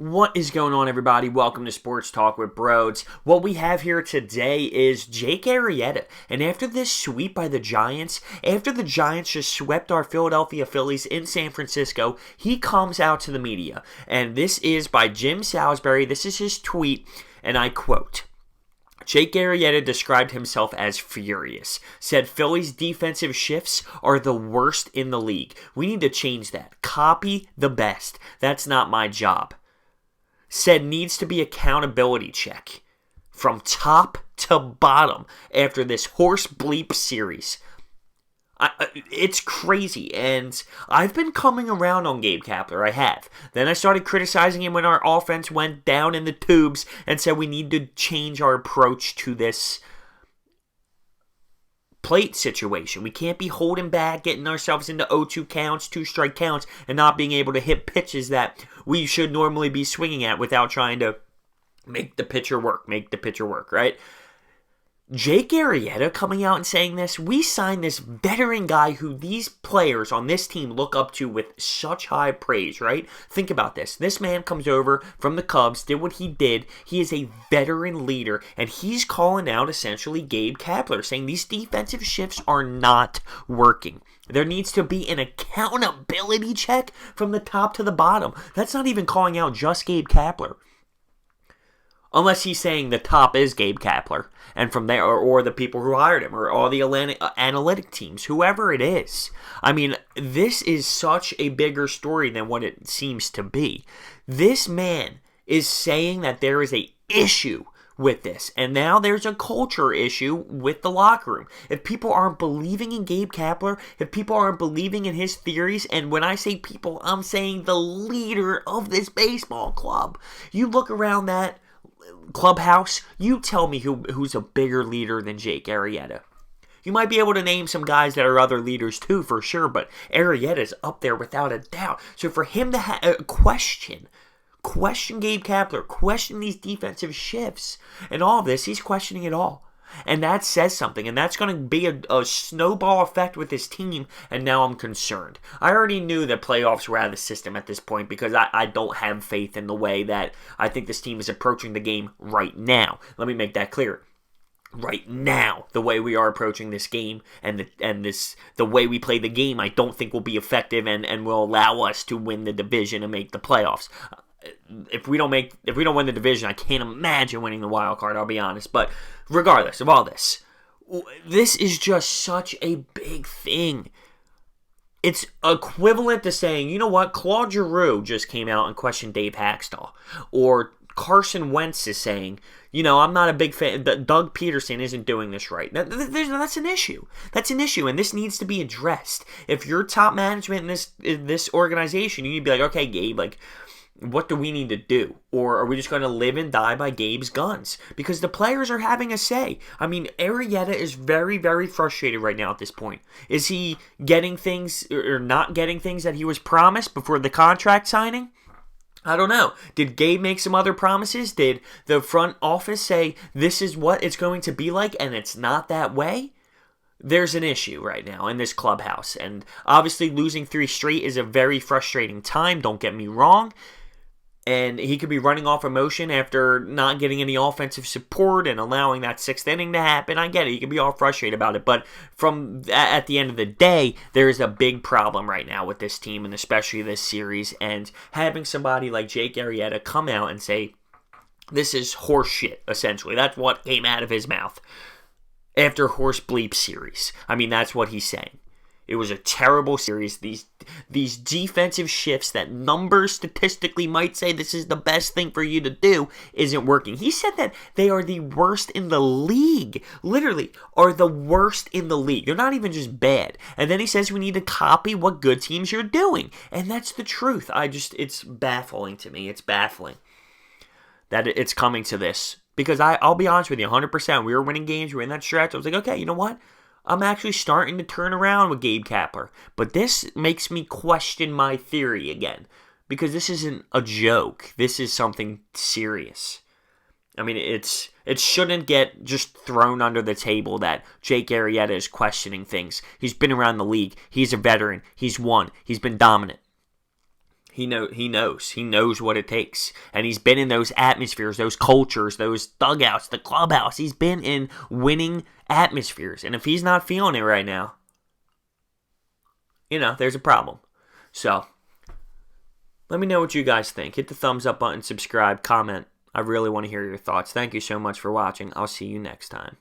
What is going on, everybody? Welcome to Sports Talk with Broads. What we have here today is Jake Arrieta. And after this sweep by the Giants, after the Giants just swept our Philadelphia Phillies in San Francisco, he comes out to the media. And this is by Jim Salisbury. This is his tweet, and I quote, Jake Arrieta described himself as furious, said Phillies' defensive shifts are the worst in the league. We need to change that. Copy the best. That's not my job. Said needs to be accountability check from top to bottom after this horse bleep series. It's crazy, and I've been coming around on Gabe Kapler. I have. Then I started criticizing him when our offense went down in the tubes and said we need to change our approach to this plate situation. We can't be holding back, getting ourselves into 0-2 counts, 2-strike counts, and not being able to hit pitches that we should normally be swinging at without trying to make the pitcher work, right? Jake Arrieta coming out and saying this, we signed this veteran guy who these players on this team look up to with such high praise, right? Think about this. This man comes over from the Cubs, did what he did. He is a veteran leader, and he's calling out essentially Gabe Kapler, saying these defensive shifts are not working. There needs to be an accountability check from the top to the bottom. That's not even calling out just Gabe Kapler. Unless he's saying the top is Gabe Kapler, and from there, or the people who hired him, or all the analytic teams, whoever it is. I mean, this is such a bigger story than what it seems to be. This man is saying that there is an issue with this, and now there's a culture issue with the locker room. If people aren't believing in Gabe Kapler, if people aren't believing in his theories, and when I say people, I'm saying the leader of this baseball club. You look around that clubhouse, you tell me who's a bigger leader than Jake Arrieta. You might be able to name some guys that are other leaders too, for sure, but Arrieta's up there without a doubt. So for him to question Gabe Kapler, question these defensive shifts, and all of this, he's questioning it all. And that says something, and that's going to be a snowball effect with his team, and now I'm concerned. I already knew that playoffs were out of the system at this point because I don't have faith in the way that I think this team is approaching the game right now. Let me make that clear. Right now, the way we are approaching this game and the way we play the game, I don't think will be effective and will allow us to win the division and make the playoffs. If we don't win the division, I can't imagine winning the wild card, I'll be honest. But regardless of all this, this is just such a big thing. It's equivalent to saying, you know what, Claude Giroux just came out and questioned Dave Haxtell. Or Carson Wentz is saying, you know, I'm not a big fan. Doug Peterson isn't doing this right. That's an issue. That's an issue, and this needs to be addressed. If you're top management in this organization, you need to be like, okay, Gabe, like, what do we need to do? Or are we just going to live and die by Gabe's guns? Because the players are having a say. I mean, Arrieta is very, very frustrated right now at this point. Is he getting things or not getting things that he was promised before the contract signing? I don't know. Did Gabe make some other promises? Did the front office say this is what it's going to be like and it's not that way? There's an issue right now in this clubhouse. And obviously losing 3 straight is a very frustrating time. Don't get me wrong. And he could be running off emotion after not getting any offensive support and allowing that 6th inning to happen. I get it. He could be all frustrated about it. But at the end of the day, there's a big problem right now with this team, and especially this series. And having somebody like Jake Arrieta come out and say, this is horse shit, essentially. That's what came out of his mouth after horse bleep series. I mean, that's what he's saying. It was a terrible series. These defensive shifts that numbers statistically might say this is the best thing for you to do isn't working. He said that they are the worst in the league. Literally, are the worst in the league. They're not even just bad. And then he says we need to copy what good teams are doing. And that's the truth. It's baffling to me. It's baffling that it's coming to this. Because I'll be honest with you, 100%. We were winning games. We were in that stretch. I was like, okay, you know what? I'm actually starting to turn around with Gabe Kapler. But this makes me question my theory again. Because this isn't a joke. This is something serious. I mean, it shouldn't get just thrown under the table that Jake Arrieta is questioning things. He's been around the league. He's a veteran. He's won. He's been dominant. He knows what it takes, and he's been in those atmospheres, those cultures, those dugouts, the clubhouse. He's been in winning atmospheres, and if he's not feeling it right now, there's a problem. So let me know what you guys think. Hit the thumbs up button, subscribe, comment. I really want to hear your thoughts. Thank you so much for watching. I'll see you next time.